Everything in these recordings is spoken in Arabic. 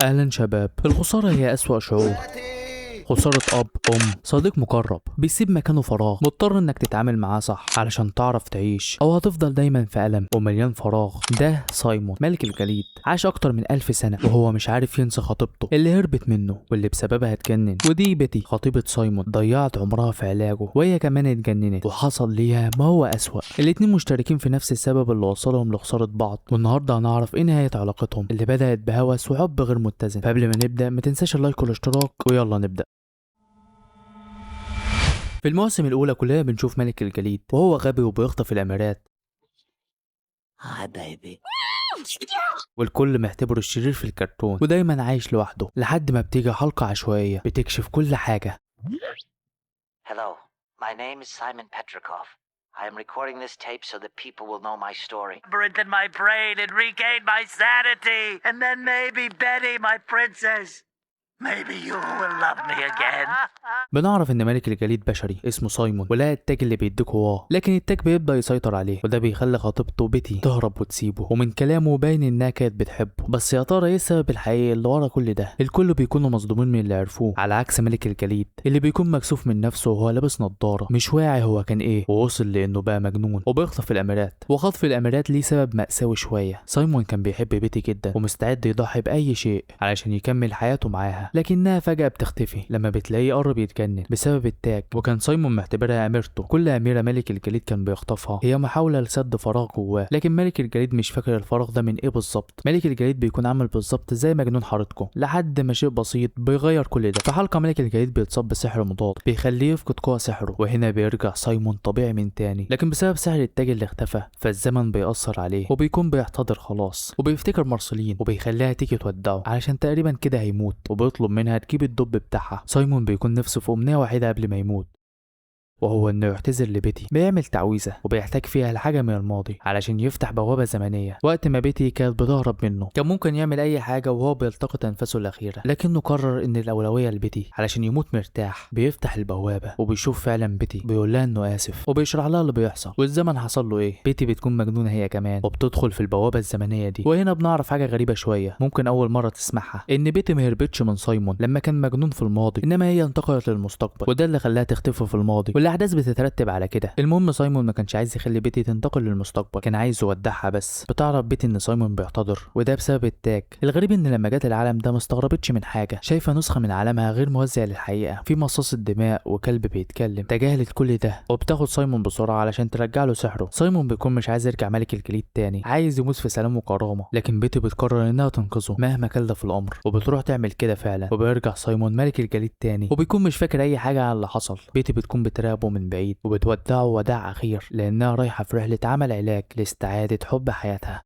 أهلا شباب. الخسارة هي أسوأ شعور. خسارة أب، أم، صديق مقرب بيسيب مكانه فراغ، مضطر إنك تتعامل معاه صح علشان تعرف تعيش، أو هتفضل دايما في ألم ومليان فراغ. ده سايمون ملك الجليد، عاش أكتر من 1000 سنة وهو مش عارف ينسى خطيبته اللي هربت منه واللي بسببها اتجنن. ودي بيتي خطيبة سايمون، ضيعت عمرها في علاجه وهي كمان اتجننت وحصل ليها ما هو أسوأ. الاتنين مشتركين في نفس السبب اللي وصلهم لخسارة بعض، والنهارده هنعرف ايه نهاية علاقتهم اللي بدأت بهوس وحب غير متزن. فقبل ما نبدأ ما تنساش اللايك والاشتراك، ويلا نبدأ. في المواسم الأولى كلنا بنشوف ملك الجليد وهو غبي وبيخطف الأميرات، Hi, baby. والكل معتبره الشرير في الكرتون ودايما عايش لوحده، لحد ما بتيجي حلقة عشوائية بتكشف كل حاجة. Hello, my name is Simon Petrikov. I am recording this tape so that people will know my story. Labyrinth in my brain and regain my sanity. And then maybe Betty, my princess. Maybe you will love me again. بنعرف ان ملك الجليد بشري اسمه سايمون، ولقى التاج اللي بيديه قواه، لكن التاج بيبدأ يسيطر عليه وده بيخلي خطيبته بيتي تهرب وتسيبه. ومن كلامه باين انها كانت بتحبه، بس يا ترى ايه السبب الحقيقي اللي ورا كل ده؟ الكل بيكونوا مصدومين من اللي عرفوه، على عكس ملك الجليد اللي بيكون مكسوف من نفسه وهو لابس نظارة، مش واعي هو كان ايه، ووصل لانه بقى مجنون وبيخطف الاميرات. وخطف الاميرات ليه سبب مأساوي شوية. سايمون كان بيحب بيتي جدا ومستعد يضحي بأي شيء علشان يكمل حياته معاها، لكنها فجأة بتختفي لما بتلاقيه قرب يتجنن بسبب التاج. وكان سايمون معتبرها اميرته. كل اميرة ملك الجليد كان بيخطفها هي محاولة لسد فراغ جواه، لكن ملك الجليد مش فاكر الفراغ ده من ايه بالظبط. ملك الجليد بيكون عامل بالظبط زي مجنون حارتكم، لحد ما شيء بسيط بيغير كل ده. في حلقة ملك الجليد بيتصاب بسحر مضاد بيخليه يفقد قوة سحره، وهنا بيرجع سايمون طبيعي من تاني، لكن بسبب سحر التاج اللي اختفى فالزمن بيأثر عليه وبيكون بيحتضر خلاص. وبيفتكر مارسلين وبيخليها تيجي تودعه علشان تقريبا كده هيموت، وبيطلب منها تجيب الدب بتاعها. سايمون بيكون نفسه في أمنية واحدة قبل ما يموت، وهو انه يعتذر لبيتي. بيعمل تعويذه وبيحتاج فيها لحاجه من الماضي علشان يفتح بوابه زمنيه وقت ما بيتي كانت بتهرب منه. كان ممكن يعمل اي حاجه وهو بيلتقط انفاسه الاخيره، لكنه قرر ان الاولويه لبيتي علشان يموت مرتاح. بيفتح البوابه وبيشوف فعلا بيتي، بيقول لها انه اسف وبيشرح لها اللي بيحصل والزمن حصل له ايه. بيتي بتكون مجنونه هي كمان وبتدخل في البوابه الزمنيه دي. وهنا بنعرف حاجه غريبه شويه ممكن اول مره تسمعها، ان بيتي ما هربتش من سايمون لما كان مجنون في الماضي، انما هي انتقلت للمستقبل، وده اللي خلاها تختفي في الماضي والاحداث بتترتب على كده. المهم سايمون ما كانش عايز يخلي بيتي تنتقل للمستقبل، كان عايز يودعها بس. بتعرف بيتي ان سايمون بيحتضر وده بسبب التاج. الغريب ان لما جت العالم ده ما استغربتش من حاجه، شايفه نسخه من عالمها غير موزع للحقيقه، في مصاص الدماء وكلب بيتكلم. تجاهلت كل ده وبتاخد سايمون بسرعه علشان ترجع له سحره. سايمون بيكون مش عايز يرجع ملك الجليد تاني، عايز يموت في سلام وكرامه، لكن بيتي بتقرر انها تنقذه مهما كلف الامر، وبتروح تعمل كده فعلا. وبيرجع سايمون ملك الجليد تاني وبيكون مش فاكر اي حاجه عن اللي حصل. بيتي بتكون بتراقبه من بعيد وبتودعه وداع أخير لأنها رايحة في رحلة عمل علاج لاستعادة حب حياتها.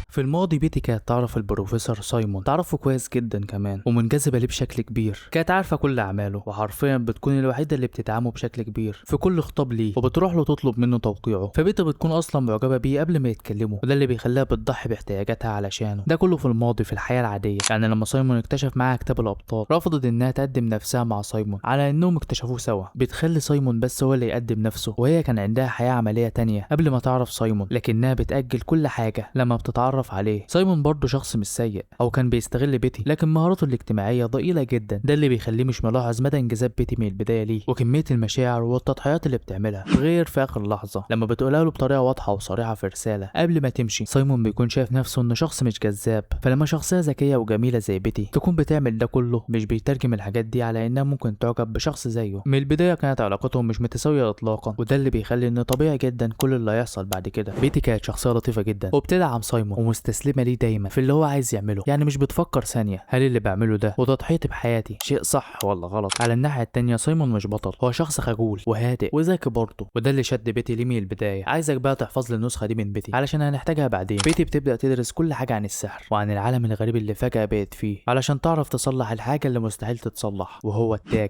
في الماضي بيتي كانت تعرف البروفيسور سايمون، تعرفه كويس جدا كمان ومنجذبه ليه بشكل كبير. كانت عارفه كل اعماله وحرفيا بتكون الوحيده اللي بتدعمه بشكل كبير في كل خطاب ليه، وبتروح له تطلب منه توقيعه. فبيتي بتكون اصلا معجبه بيه قبل ما يتكلموا، وده اللي بيخليها بتضحي باحتياجاتها علشانه. ده كله في الماضي في الحياه العاديه. يعني لما سايمون اكتشف معاها كتاب الابطال رفضت انها تقدم نفسها مع سايمون على انهم اكتشفوه سوا. بتخلي سايمون بس هو اللي يقدم نفسه، وهي كان عندها حياه عمليه تانية قبل ما تعرف سايمون، لكنها بتاجل كل حاجه لما بتتعرف عليه. سايمون برضه شخص مش سيء او كان بيستغل بيتي، لكن مهاراته الاجتماعيه ضئيله جدا، ده اللي بيخليه مش ملاحظ مدى انجذاب بيتي من البدايه ليه وكميه المشاعر والتضحيات اللي بتعملها. غير في اخر لحظه لما بتقولها له بطريقه واضحه وصريحه في رساله قبل ما تمشي. سايمون بيكون شايف نفسه انه شخص مش جذاب، فلما شخصيه ذكيه وجميله زي بيتي تكون بتعمل ده كله مش بيترجم الحاجات دي على انها ممكن تعجب بشخص زيه. من البدايه كانت علاقتهم مش متساويه اطلاقا، وده اللي بيخلي ان طبيعي جدا كل اللي هيحصل بعد كده. بيتي كانت شخصيه لطيفه جدا وبتدعم سايمون ومستسلمه ليه دايما في اللي هو عايز يعمله، يعني مش بتفكر ثانيه هل اللي بعمله ده وتضحيتي بحياتي شيء صح ولا غلط. على الناحيه التانيه سايمون مش بطل، هو شخص خجول وهادئ وذكي برضه، وده اللي شد بيتي ليه من البدايه. عايزك بقى تحفظ لي النسخه دي من بيتي علشان هنحتاجها بعدين. بيتي بتبدا تدرس كل حاجه عن السحر وعن العالم الغريب اللي فجاه بقت فيه علشان تعرف تصلح الحاجه اللي مستحيل تتصلح، وهو التاج.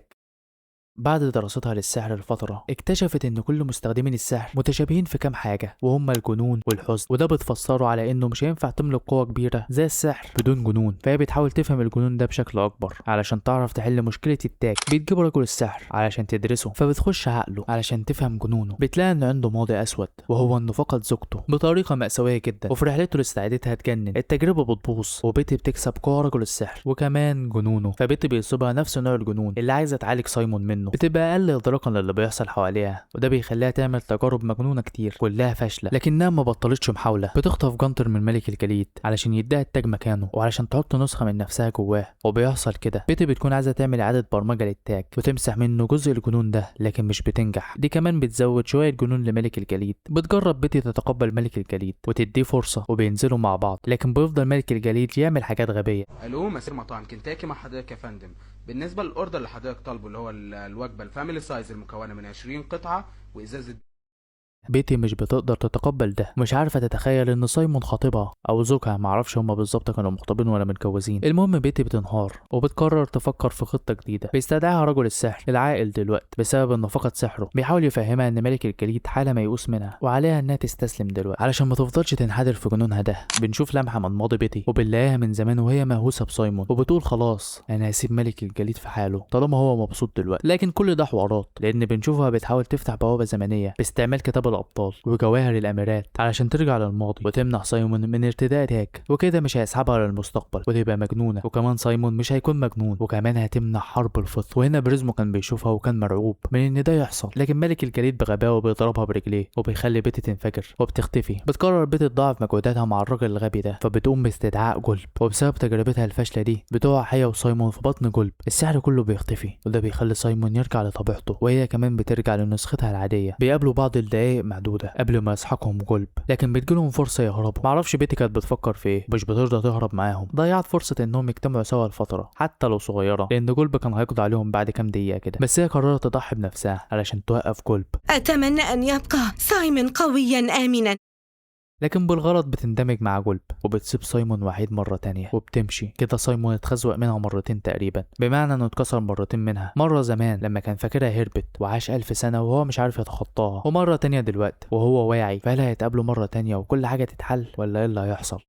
بعد دراستها للسحر لفترة اكتشفت ان كل مستخدمين السحر متشابهين في كام حاجة، وهم الجنون والحزن، وده بتفسره على انه مش هينفع تملك قوة كبيرة زي السحر بدون جنون. فهي بتحاول تفهم الجنون ده بشكل اكبر علشان تعرف تحل مشكلة التاج. بتجيب رجل السحر علشان تدرسه، فبتخش عقله علشان تفهم جنونه. بتلاقي انه عنده ماضي اسود، وهو انه فقد زوجته بطريقة مأساوية جدا، وفي رحلته لاستعادتها تجنن. التجربة بتبوظ وبيتي بتكسب قوة رجل السحر وكمان جنونه، فبيتي بيصيبها نفس نوع الجنون اللي عايزة تعالج سايمون منه. بتبقى اقل ادراكا للي بيحصل حواليها، وده بيخليها تعمل تجارب مجنونه كتير كلها فاشله، لكنها ما بطلتش محاوله. بتخطف جانتر من ملك الجليد علشان يديها التاج مكانه وعلشان تحط نسخه من نفسها جواه، وبيحصل كده. بيتي بتكون عايزه تعمل اعاده برمجه للتاج وتمسح منه جزء الجنون ده، لكن مش بتنجح. دي كمان بتزود شويه جنون لملك الجليد. بتجرب بيتي تتقبل ملك الجليد وتديه فرصه، وبينزلوا مع بعض، لكن بيفضل ملك الجليد يعمل حاجات غبيه. الو، مسير مطاعم كنتاكي مع حضرتك يا فندم. بالنسبه للاوردر اللي حضرتك طالبه اللي هو الوجبه الفاميلي سايز المكونه من 20 قطعه وازازه. بيتي مش بتقدر تتقبل ده، مش عارفه تتخيل ان سايمون خطيبها او زوجها، معرفش هما بالظبط كانوا مخطوبين ولا متجوزين. المهم بيتي بتنهار وبتقرر تفكر في خطه جديده. بيستدعيها رجل السحر العاقل دلوقتي بسبب انه فقد سحره. بيحاول يفهمها ان ملك الجليد حاله ميؤوس منها وعليها انها تستسلم دلوقتي علشان ما تفضلش تنحدر في جنونها ده. بنشوف لمحه من ماضي بيتي وبنلاقيها من زمان وهي مهووسه بسايمون، وبتقول خلاص انا هسيب ملك الجليد في حاله طالما هو مبسوط دلوقتي. لكن كل ده حوارات، لان بنشوفها بتحاول تفتح بوابه زمنيه باستعمال كتاب الابطال جواهر الاميرات علشان ترجع للماضي وتمنع سايمون من ارتداء تاج، وكده مش هيسحبها للمستقبل وتبقى مجنونه. وكمان سايمون مش هيكون مجنون، وكمان هتمنع حرب الفض. وهنا بريزمو كان بيشوفها وكان مرعوب من ان ده يحصل، لكن ملك الجليد بغباوه بيضربها برجليه وبيخلي بيتي تنفجر وبتختفي. بتقرر بيتي تضاعف مجهوداتها مع الراجل الغبي ده، فبتقوم باستدعاء جلب، وبسبب تجربتها الفاشله دي بتقع هي وسايمون في بطن جلب. السحر كله بيختفي، وده بيخلي سايمون يرجع لطبيعته، وهي كمان بترجع لنسختها العاديه. بيقابلوا بعض لدقايق معدوده قبل ما يسحقهم جلب، لكن بتجيلهم فرصه يهربوا. معرفش بيتي كانت بتفكر في ايه، مش بترضى تهرب معاهم. ضيعت فرصه انهم يجتمعوا سوا لفتره حتى لو صغيره، لان جلب كان هيقضي عليهم بعد كام دقيقه كده. بس هي قررت تضحي بنفسها علشان توقف جلب. أتمنى أن يبقى سايمون قويا آمنا. لكن بالغلط بتندمج مع جلب وبتسيب سايمون وحيد مرة تانية وبتمشي. كده سايمون اتخزوق منها مرتين تقريبا، بمعنى انه اتكسر مرتين منها. مرة زمان لما كان فاكرها هربت وعاش 1000 سنة وهو مش عارف يتخطاها، ومرة تانية دلوقتي وهو واعي. فهل هيتقابلوا مرة تانية وكل حاجة تتحل، ولا ايه اللي هيحصل؟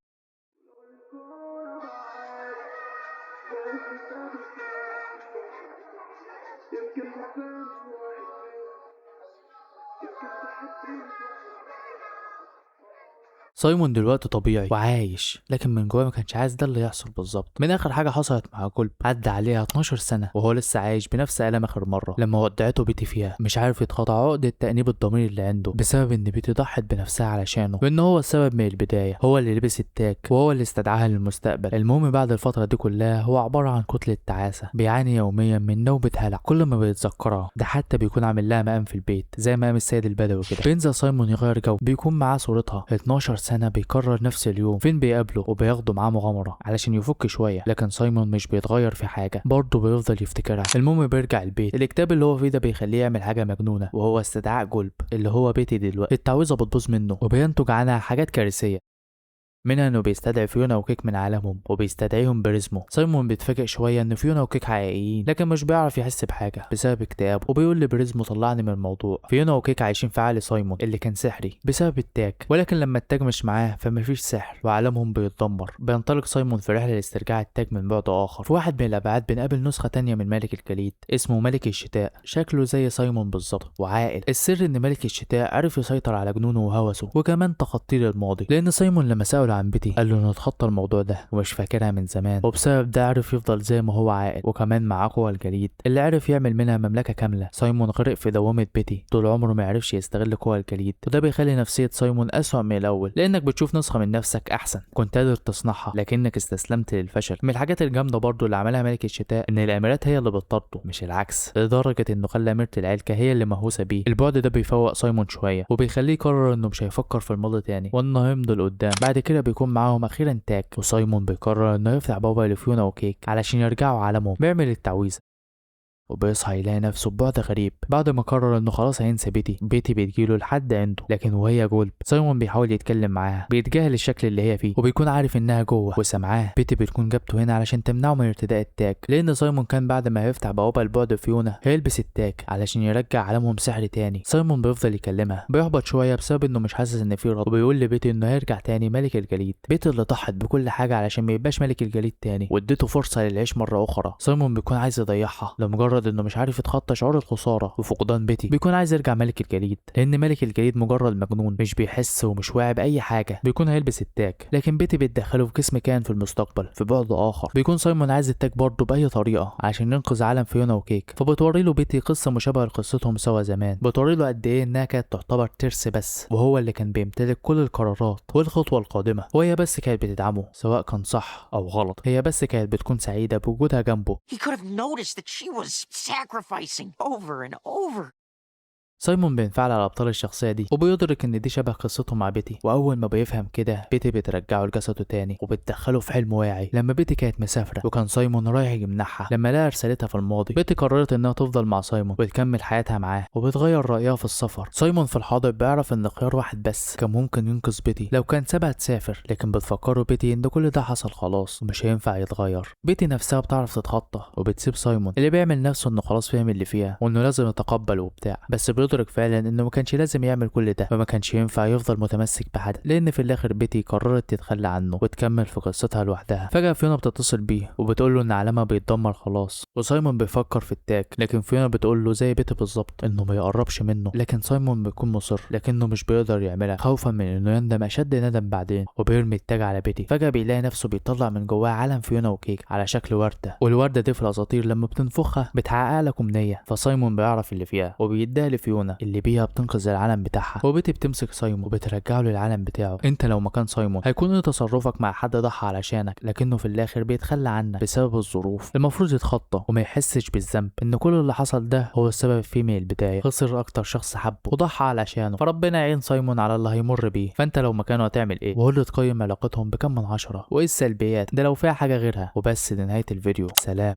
سايمون دلوقتي طبيعي وعايش، لكن من جواه ما كانش عايز ده اللي يحصل بالظبط. من اخر حاجه حصلت مع جولب عدى عليها 12 سنه وهو لسه عايش بنفس الام اخر مره لما ودعته بيتي فيها. مش عارف يتخطى عقده تأنيب الضمير اللي عنده بسبب ان بيتي ضحت بنفسها علشانه، وان هو السبب من البدايه. هو اللي لبس التاج وهو اللي استدعاها للمستقبل. المهم بعد الفتره دي كلها هو عباره عن كتله تعاسه، بيعاني يوميا من نوبه هلع كل ما بيتذكرها. ده حتى بيكون عامل لها مقام في البيت زي مقام السيد البدوي كده. بينزل سايمون يغير جو، بيكون معاه صورتها 12 سنه. بيكرر نفس اليوم فين بيقابله وبياخده معاه مغامره علشان يفك شويه، لكن سايمون مش بيتغير في حاجه، برضه بيفضل يفتكرها. المهم بيرجع البيت. الكتاب اللي هو فيه ده بيخليه يعمل حاجه مجنونه، وهو استدعاء جلب اللي هو بيتي دلوقتي. التعويذه بتبوظ منه وبينتج عنها حاجات كارثيه، منها انه بيستدعي فيونا وكيك من عالمهم وبيستدعيهم بريزمو. سايمون بيتفاجئ شويه ان فيونا وكيك حقيقيين، لكن مش بيعرف يحس بحاجه بسبب اكتئابه، وبيقول لبريزمو طلعني من الموضوع. فيونا وكيك عايشين في عقل سايمون اللي كان سحري بسبب التاج، ولكن لما التاج مش معاه فمفيش سحر وعالمهم بيتدمر. بينطلق سايمون في رحله لاسترجاع التاج من بعد اخر. في واحد من الابعاد بنقابل نسخه تانية من ملك الجليد اسمه ملك الشتاء، شكله زي سايمون بالظبط وعاقل. السر ان ملك الشتاء عرف يسيطر على جنونه وهوسه وكمان تخطيه للماضي، لان سايمون لما سأله عن بيتي قال له اتخطى الموضوع ده ومش فاكرها من زمان، وبسبب ده عرف يفضل زي ما هو عاقل. وكمان معاه قوى الجليد اللي عرف يعمل منها مملكه كامله. سايمون غرق في دوامه بيتي، طول عمره ما عرفش يستغل قوى الجليد، وده بيخلي نفسيه سايمون اسوأ من الاول، لانك بتشوف نسخه من نفسك احسن كنت قادر تصنعها لكنك استسلمت للفشل. من الحاجات الجامده برضو اللي عملها ملك الشتاء ان الاميرات هي اللي بتطرده مش العكس، لدرجه انه خلى اميره العلكه هي اللي مهووسه بيه. البعد ده بيفوق سايمون شويه وبيخليه يقرر انه مش هيفكر في الماضي تاني وانه هيمضي لقدام. بعد كده بيكون معاهم اخيرا تاج، وسايمون بيقرر انه يفتح بابا لفيونا وكيك علشان يرجعوا عالمهم. بيعمل التعويذه وبيصحى يلاقي نفسه ببعد غريب بعد ما قرر انه خلاص هينسى بيتي. بيتي بتجيله لحد عنده لكن وهي جولب. سايمون بيحاول يتكلم معاها، بيتجاهل الشكل اللي هي فيه وبيكون عارف انها جوه وسامعاه. بيتي بتكون جابته هنا علشان تمنعه من ارتداء التاج، لان سايمون كان بعد ما هيفتح بوابه لبعد فيونا هيلبس التاج علشان يرجع عالمهم سحر تاني. سايمون بيفضل يكلمها، بيحبط شويه بسبب انه مش حاسس ان في رد، وبيقول لبيتي انه هيرجع تاني ملك الجليد. بيتي اللي ضحت بكل حاجه علشان ما يبقاش ملك الجليد تاني واديته فرصه للعيش مره اخرى. سايمون بيكون عايز يضيعها لمجرد انه مش عارف يتخطى شعور الخساره وفقدان بيتي. بيكون عايز يرجع ملك الجليد لان ملك الجليد مجرد مجنون مش بيحس ومش واعي باي حاجه. بيكون هيلبس التاج لكن بيتي بتدخله في جسم كان في المستقبل في بعد اخر. بيكون سايمون عايز التاج برضه باي طريقه عشان ينقذ عالم فيونا وكيك، فبتوري له بيتي قصه مشابهه لقصتهم سوا زمان. بتوري له قد ايه انها كانت تعتبر ترس بس وهو اللي كان بيمتلك كل القرارات والخطوه القادمه، وهي بس كانت بتدعمه سواء كان صح او غلط. هي بس كانت بتكون سعيده بوجودها جنبه. He could have noticed that she was sacrificing over and over. سايمون بينفعل على ابطال الشخصيه دي وبيدرك ان دي شبه قصته مع بيتي، واول ما بيفهم كده بيتي بترجعه لجسده تاني وبتدخله في حلم واعي. لما بيتي كانت مسافره وكان سايمون رايح يمنحها، لما لقى رسالتها في الماضي بيتي قررت انها تفضل مع سايمون وتكمل حياتها معاه وبتغير رايها في السفر. سايمون في الحاضر بيعرف ان خيار واحد بس كان ممكن ينقذ بيتي لو كان سابها تسافر، لكن بتفكره بيتي ان كل ده حصل خلاص ومش هينفع يتغير. بيتي نفسها بتعرف تتخطى وبتسيب سايمون اللي بيعمل نفسه انه خلاص فاهم اللي فيها وانه لازم يتقبل وبتاع، بس بيدرك فعلا انه ما كانش لازم يعمل كل ده وما كانش ينفع يفضل متمسك بحد، لان في الاخر بيتي قررت تتخلى عنه وتكمل في قصتها لوحدها. فجأة فيونا بتتصل بيه وبتقول له ان عالمها بيتدمر خلاص، وسايمون بيفكر في التاج، لكن فيونا بتقول له زي بيتي بالظبط انه ما يقربش منه، لكن سايمون بيكون مصر لكنه مش بيقدر يعملها خوفا من انه يندم اشد ندم بعدين، وبيرمي التاج على بيتي. فجأة بيلاقي نفسه بيطلع من جواه عالم فيونا وكيك على شكل ورده، والورده دي في الاساطير لما بتنفخها بتحقق لك امنيه. فسايمون بيعرف اللي فيها وبيديها لفيونا اللي بيها بتنقذ العالم بتاعها، وبيتي بتمسك سايمون وبترجعه للعالم بتاعه. انت لو مكان سايمون هيكون ايه تصرفك مع حد ضحى علشانك لكنه في الاخر بيتخلى عنك بسبب الظروف؟ المفروض يتخطى وما يحسش بالذنب ان كل اللي حصل ده هو السبب فيه من البدايه. خسر اكتر شخص حبه وضحى علشانه، فربنا يعين سايمون على اللي هيمر بيه. فانت لو مكانه هتعمل ايه؟ وقول له تقيم علاقتهم بكم من 10 وايه السلبيات ده لو فيها حاجه غيرها. وبس دي نهايه الفيديو، سلام.